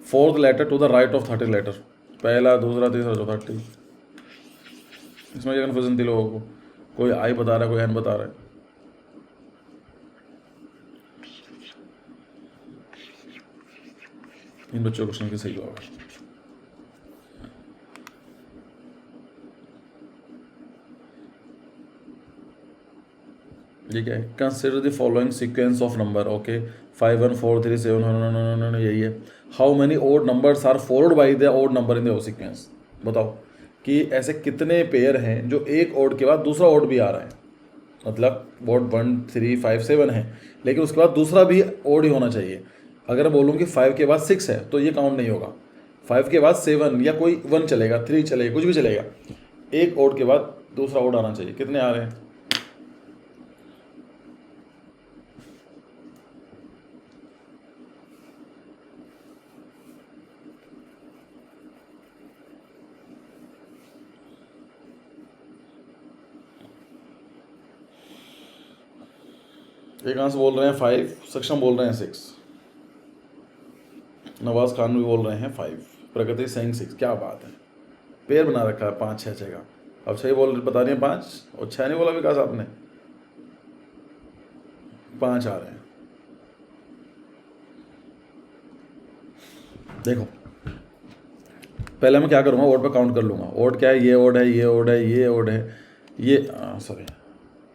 4th letter to the right of 13 letter, पहला, दूसरा, तीसरा, चौथा, ठीक। इसमें क्या कन्फ्यूजन थी लोगों को, कोई I बता रहा है, कोई N बता रहा है। इन बच्चों क्वेश्चन के सही जवाब है। ये क्या है, consider the following sequence of number, okay 5 1 4 3 7, no यही है। How many odd numbers are followed by the odd number in the sequence, बताओ कि ऐसे कितने पेयर हैं जो एक ओड के बाद दूसरा ओड भी आ रहा है, मतलब ओड 1 3 5 7 है, लेकिन उसके बाद दूसरा भी ओड ही होना चाहिए। अगर बोलूँ कि 5 के बाद 6 है तो ये काउंट नहीं होगा, 5 के बाद 7 या कोई 1 चलेगा, 3 चलेगा, कुछ भी चलेगा, एक ओड के बाद दूसरा ओड आना चाहिए। कितने आ रहे हैं, एक आंसर बोल रहे हैं 5, सक्षम बोल रहे हैं 6, नवाज खान भी बोल रहे हैं 5, प्रगति सिंह 6। क्या बात है, पेयर बना रखा है 5 6 6 का। अब 6 बता रही हैं 5 और 6 नहीं बोला विकास आपने, 5 आ रहे हैं। देखो पहले मैं क्या करूँगा, ओड पे काउंट कर लूँगा, ओड क्या है, ये ओड है, ये ओड है, ये ओड है, ये सॉरी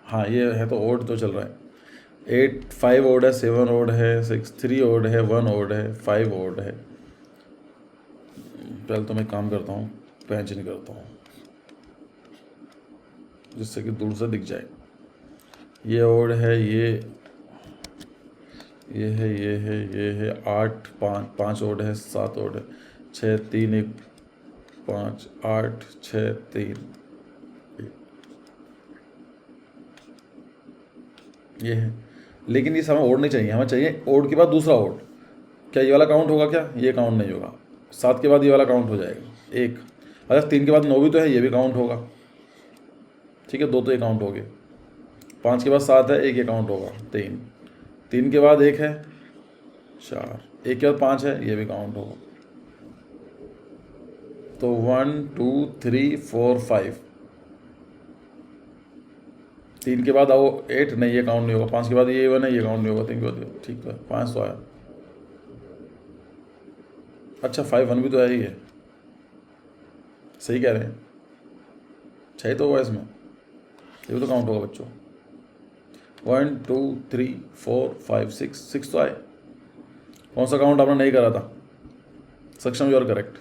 हाँ ये है, तो ओड तो चल रहा है। 8 5 ओड है, 7 ओड है, 6 3 ओड है, 1 ओड है, 5 ओड है। पहले तो मैं काम करता हूँ, पेन चेंज करता हूँ जिससे कि दूर से दिख जाए। ये ओड है, ये है, ये है, ये है, 8 5 ओड है, 7 ओड है, 6 3 1 5 8 6 3 ये है। लेकिन ये समय ओड नहीं चाहिए, हमें चाहिए ओड के बाद दूसरा ओड। क्या ये वाला काउंट होगा, क्या ये काउंट नहीं होगा, 7 के बाद ये वाला काउंट हो जाएगा 1। अगर 3 के बाद 9 भी तो है, ये भी काउंट होगा, ठीक है, 2 तो ये काउंट हो गए। 5 के बाद 7 है, 1 ये काउंट होगा 3। 3 के बाद 1 है 4, 1 के बाद 5 है, ये भी काउंट होगा। तो 1 2 3 4 5। 3 के बाद आओ 8, नहीं ये काउंट नहीं होगा। 5 के बाद ये 1 है, ये काउंट नहीं होगा। 3 के बाद ठीक तो है, 5 तो आया। अच्छा 5 1 भी तो है ही है, सही कह रहे हैं, 6 तो होगा इसमें, ये भी तो काउंट होगा बच्चों। 1 2 3 4 5 6 तो आए। कौन सा काउंट आपने नहीं करा था? सक्षम यू आर करेक्ट।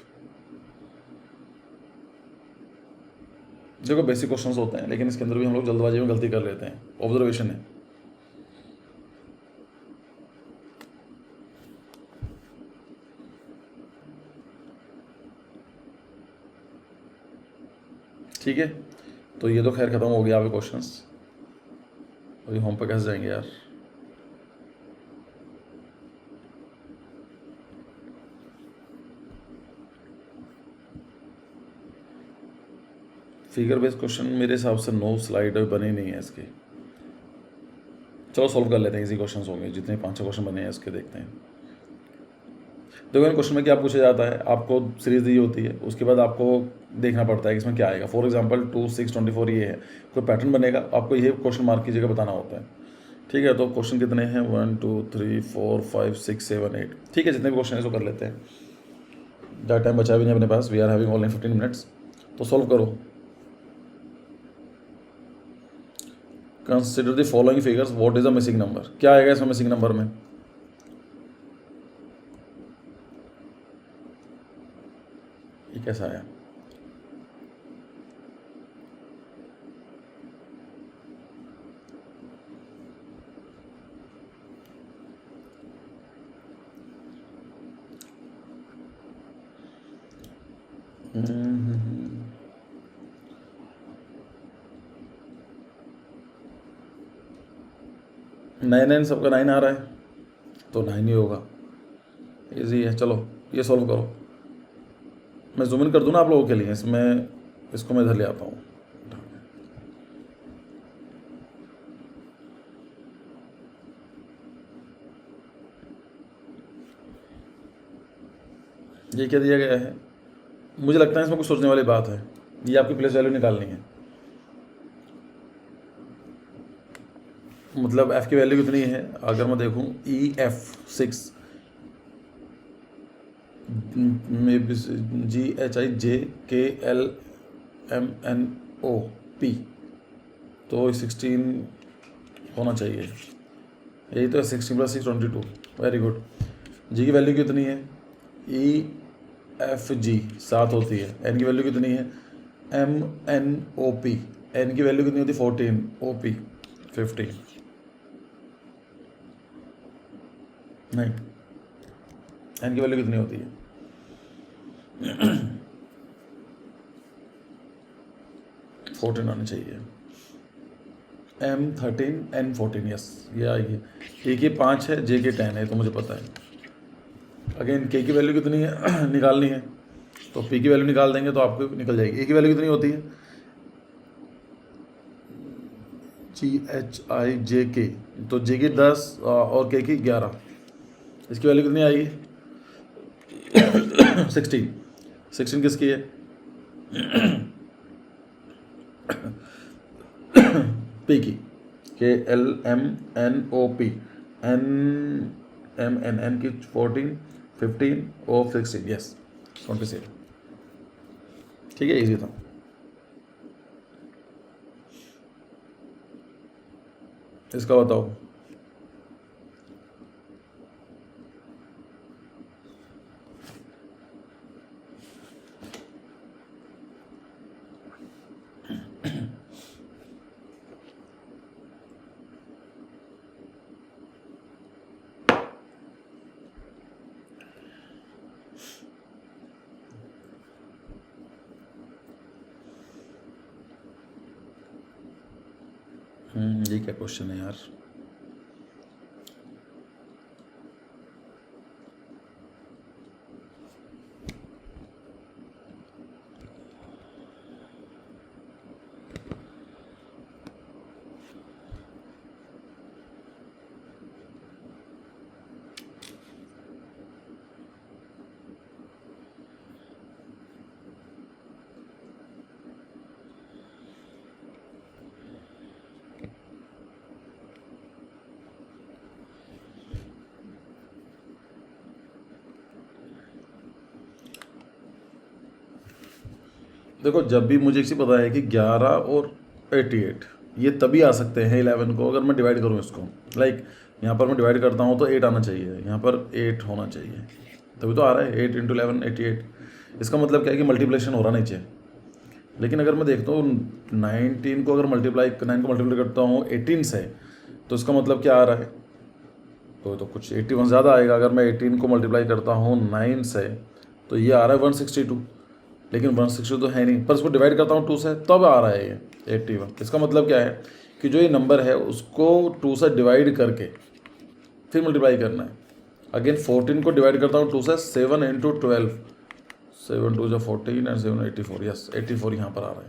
देखो बेसिक क्वेश्चंस होते हैं, लेकिन इसके अंदर भी हम लोग जल्दबाजी में गलती कर लेते हैं। ऑब्जर्वेशन है। ठीक है, तो ये तो खैर ख़त्म हो गया आपके क्वेश्चंस। अभी होम पे कैसे जाएंगे यार? फिगर बेस्ड क्वेश्चन मेरे हिसाब से 9 स्लाइड अभी बने नहीं है इसके। चलो सॉल्व कर लेते हैं, इजी क्वेश्चंस होंगे, जितने 5-6 क्वेश्चन बने हैं इसके देखते हैं। देखो इन क्वेश्चन में क्या पूछा जाता है, आपको सीरीज दी होती है, उसके बाद आपको देखना पड़ता है कि इसमें क्या आएगा। फॉर एग्जांपल 2 6 24 ये है, कोई पैटर्न बनेगा, आपको ये क्वेश्चन मार्क की जगह बताना होता है। ठीक है, तो क्वेश्चन कितने हैं? 1 2 3 4 5 6 7 8। ठीक है, जितने भी क्वेश्चन है इसको कर लेते हैं, ज़्यादा टाइम बचा भी नहीं अपने पास। We are having only 15 minutes. तो सॉल्व करो। Consider the following figures, what is the missing number. क्या आएगा इसमें मिसिंग नंबर में? ये कैसा आया? नाइन सबका 9 आ रहा है, तो 9 ही होगा। इजी है, चलो ये सॉल्व करो। मैं जूम इन कर दूँ ना आप लोगों के लिए, इसमें इसको मैं इधर ले आता हूँ। ये क्या दिया गया है? मुझे लगता है इसमें कुछ सोचने वाली बात है। ये आपकी प्लेस वैल्यू निकालनी है, मतलब एफ़ की वैल्यू कितनी है? अगर मैं देखूँ EF6 GHIJKLMNOP, तो 16 होना चाहिए। यही तो है, 16 + 6 22। Very good. जी की वैल्यू कितनी है? EFG 7 होती है। एन की वैल्यू कितनी है? MNOP, एन की वैल्यू कितनी होती है? 14। OP 15। नहीं, एन की वैल्यू कितनी होती है? फोर्टीन आनी चाहिए। M13 N14, यस ये आएगी। ए की 5 है, जे की 10 है, तो मुझे पता है। अगेन के की वैल्यू कितनी है निकालनी है, तो पी की वैल्यू निकाल देंगे तो आपको निकल जाएगी। ए की वैल्यू कितनी होती है? GHIJK, तो जे की 10 और के की 11, इसकी वैल्यू कितनी आएगी? 16। 16 किसकी है? पी की, KLMNOP, NMN की 14 15 और 16, यस 27। ठीक है, इजी था। इसका बताओ। ये क्या क्वेश्चन है यार? देखो जब भी मुझे एक चीज़ पता है कि 11 और 88 ये तभी आ सकते हैं 11 को अगर मैं डिवाइड करूँ इसको। लाइक यहाँ पर मैं डिवाइड करता हूँ तो 8 आना चाहिए, यहाँ पर 8 होना चाहिए, तभी तो आ रहा है 8 इंटू 11 88। इसका मतलब क्या है कि मल्टीप्लिकेशन हो रहा नीचे। लेकिन अगर मैं देखता हूँ 19 को अगर 9 को मल्टीप्लाई करता हूँ 18 से, तो इसका मतलब क्या आ रहा है, तो कुछ 81 ज़्यादा आएगा। अगर मैं 18 को मल्टीप्लाई करता हूँ 9 से, तो ये आ रहा है 162। लेकिन 162 तो है नहीं, पर इसको डिवाइड करता हूँ 2 से, तब आ रहा है ये 81। इसका मतलब क्या है कि जो ये नंबर है उसको 2 से डिवाइड करके फिर मल्टीप्लाई करना है। अगेन 14 को डिवाइड करता हूँ 2 से, 7 इंटू 12, 7 2 जो 14 एंड 7 84, यस 84 यहाँ पर आ रहा है।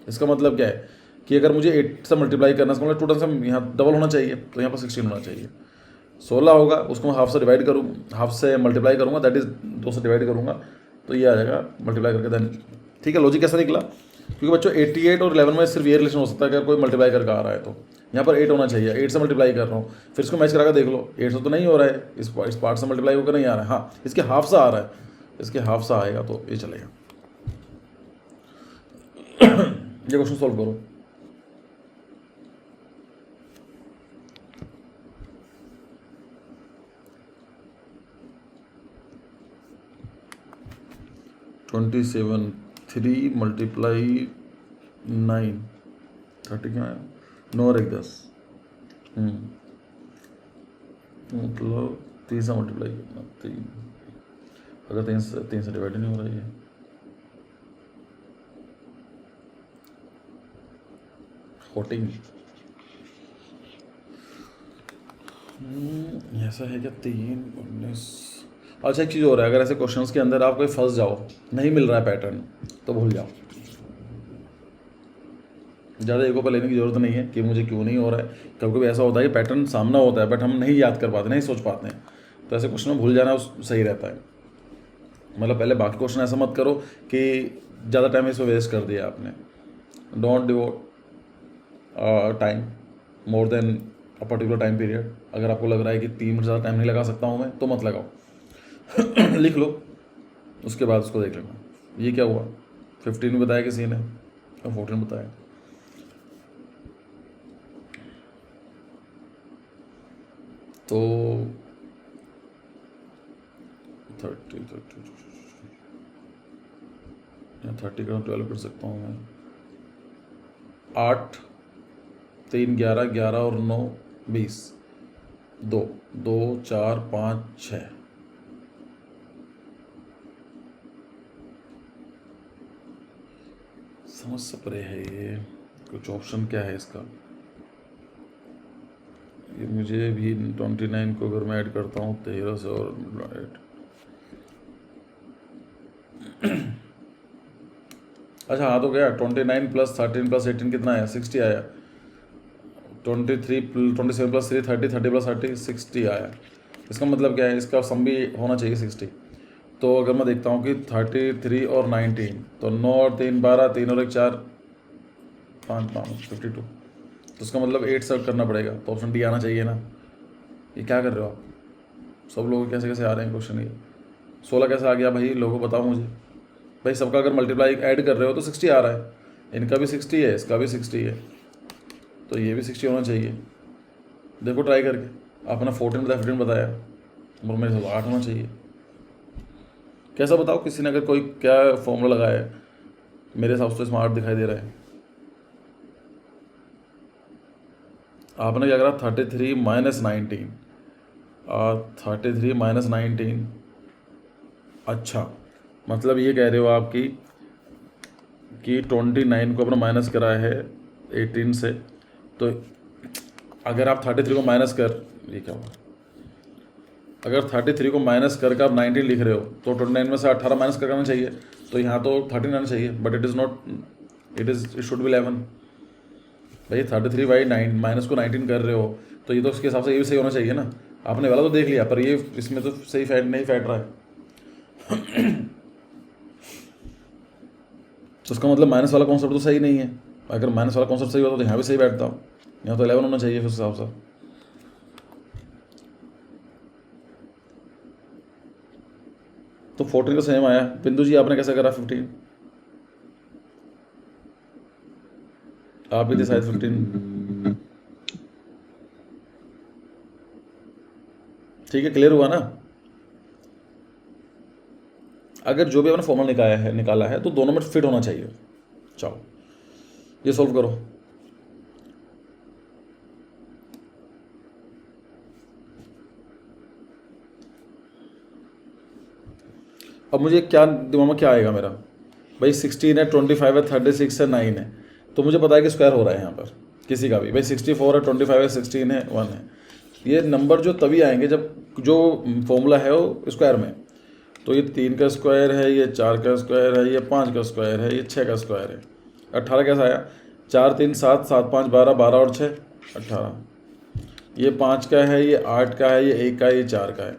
इसका मतलब क्या है कि अगर मुझे 8 से मल्टीप्लाई करना है, इसका मतलब 2 टाइम्स से यहाँ डबल होना चाहिए, तो यहाँ पर 16 होना चाहिए। 16 होगा, उसको मैं हाफ से डिवाइड करूँ, हाफ से मल्टीप्लाई करूँगा, दैट इज़ 2 से डिवाइड करूँगा, तो ये आ जाएगा मल्टीप्लाई करके देन। ठीक है, लॉजिक कैसा निकला? क्योंकि बच्चों 88 और 11 में सिर्फ ये रिलेशन हो सकता है अगर कोई मल्टीप्लाई करके आ रहा है, तो यहाँ पर 8 होना चाहिए, 8 से मल्टीप्लाई कर रहा हूँ, फिर इसको मैच करा कर देख लो, 8 से तो नहीं हो रहा है, इस पार्ट से मल्टीप्लाई होकर नहीं आ रहा है, हाँ इसके हाफ से आ रहा है, इसके हाफ से आएगा तो ये चलेगा। ये क्वेश्चन सॉल्व करो। ट्वेंटी सेवन 3 मल्टीप्लाई 9 30 क्या है, 9 और 1 10, मतलब 3 से मल्टीप्लाई करना, 3 अगर 3 से डिवाइड नहीं हो रहा है, 14 ऐसा है क्या, 3 19। अच्छा एक चीज़ हो रहा है, अगर ऐसे क्वेश्चंस के अंदर आप कोई फंस जाओ, नहीं मिल रहा है पैटर्न, तो भूल जाओ, ज़्यादा ईगो पर लेने की ज़रूरत नहीं है कि मुझे क्यों नहीं हो रहा है। कभी कभी ऐसा होता है कि पैटर्न सामना होता है बट हम नहीं याद कर पाते, नहीं सोच पाते हैं, तो ऐसे क्वेश्चन में भूल जाना सही रहता है। मतलब पहले बाकी क्वेश्चन ऐसा मत करो कि ज़्यादा टाइम इसमें वेस्ट कर दिया आपने। Don't devote time more than a particular time period. अगर आपको लग रहा है कि 3 मिनट ज़्यादा टाइम नहीं लगा सकता हूँ मैं, तो मत लगाओ। लिख लो, उसके बाद उसको देख लेना। ये क्या हुआ, 15 बताया किसी ने और 14 बताया, तो 30 का 12 कर सकता हूँ मैं। 8 3 11 11 और 9 20, 2 2 4 5 6। समझ से परे है ये, कुछ ऑप्शन क्या है इसका? ये मुझे भी 29 को अगर मैं ऐड करता हूँ 13 से और 8। अच्छा हाँ, तो क्या 29 प्लस 13 प्लस 18 कितना आया, 60 आया। 27 प्लस 3 30, 30 प्लस 30 60 आया। इसका मतलब क्या है, इसका सम भी होना चाहिए 60। तो अगर मैं देखता हूँ कि 33 और 19, तो 9 और 3 12, 3 और 1 4 5 5 52, तो इसका मतलब 8 सर्व करना पड़ेगा, तो ऑप्शन डी आना चाहिए ना। ये क्या कर रहे हो आप सब लोग, कैसे कैसे आ रहे हैं क्वेश्चन ये? 16 कैसे आ गया भाई, लोगों बताओ मुझे भाई। सबका अगर मल्टीप्लाई ऐड कर रहे हो तो 60 आ रहा है, इनका भी 60 है, इसका भी 60 है, तो ये भी 60 होना चाहिए। देखो ट्राई करके, आपने 14 बताया 15 बताया, और मेरे हिसाब से 8 होना चाहिए। कैसा बताओ, किसी ने अगर कोई क्या फॉर्मूला लगाया है, मेरे हिसाब से इसमें 8 दिखाई दे रहा है। आपने क्या करा, 33 माइनस 19, 33 माइनस 19। अच्छा मतलब ये कह रहे हो आप कि 29 को अपना माइनस करा है 18 से, तो अगर आप 33 को माइनस कर, ये क्या हुआ, अगर 33 को माइनस करके आप 19 लिख रहे हो, तो 29 में से 18 माइनस करना चाहिए, तो यहाँ तो 13 आना चाहिए, but it is not, it should be 11। भाई 33 बाई 9 माइनस को 19 कर रहे हो, तो ये तो उसके हिसाब से ये भी सही होना चाहिए ना। आपने वाला तो देख लिया, पर ये इसमें तो सही फैट नहीं फैट रहा है। तो उसका मतलब माइनस वाला कॉन्सेप्ट तो सही नहीं है। अगर माइनस वाला कॉन्सेप्ट सही होता तो यहाँ भी सही बैठता हूँ, यहाँ तो 11 होना चाहिए फिर उस हिसाब से। तो 14 का सेम आया। बिंदु जी आपने कैसे करा 15? आप ही थे शायद 15। ठीक है, क्लियर हुआ ना? अगर जो भी आपने फॉर्मूला निकाला है तो दोनों में फिट होना चाहिए। चलो ये सॉल्व करो। अब मुझे क्या दिमाग में क्या आएगा मेरा, भाई 16 है, 25 है, 36 है, 9 है, तो मुझे पता है कि स्क्वायर हो रहा है यहाँ पर किसी का भी। भाई 64 है, 25 है, 16 है, 1 है। ये नंबर जो तभी आएंगे जब जो फॉर्मूला है वो स्क्वायर में। तो ये 3 का स्क्वायर है, ये 4 का स्क्वायर है, ये 5 का स्क्वायर है, ये 6 का स्क्वायर है। 18 कैसा आया? 4 3 7, 7 5 12, 12 और 6 18। ये 5 का है, ये 8 का है, ये 1 का है, ये 4 का है।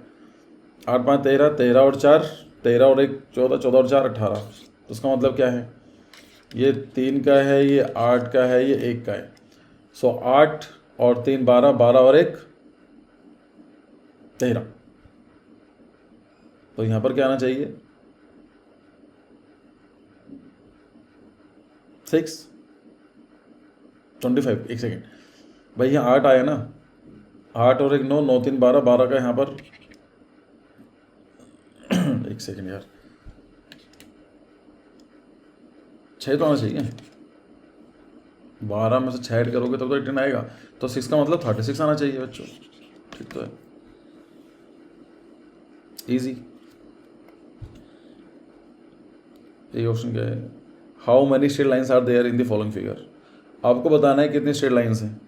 8 5 13, 13 और 4 13 और 1 14, 14 और 4 18। तो उसका मतलब क्या है? ये 3 का है, ये 8 का है, ये 1 का है। सो 8 और 3 12, 12 और 1 13। तो यहाँ पर क्या आना चाहिए? 6 25। एक सेकेंड भाई, यहाँ 8 आया ना, 8 और 1 9, 9 3 12, 12 का यहाँ पर एक सेकेंड यार, 6 तो आना चाहिए। 12 में से 6 ऐड करोगे तब तो 18 आएगा। तो 6 का मतलब 36 आना चाहिए बच्चों। ठीक तो है, इजी। ये ऑप्शन क्या है? How many straight lines are there in the following figure. आपको बताना है कितनी स्ट्रेट लाइन्स हैं।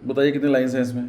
बताइए कितनी लाइन्स हैं इसमें।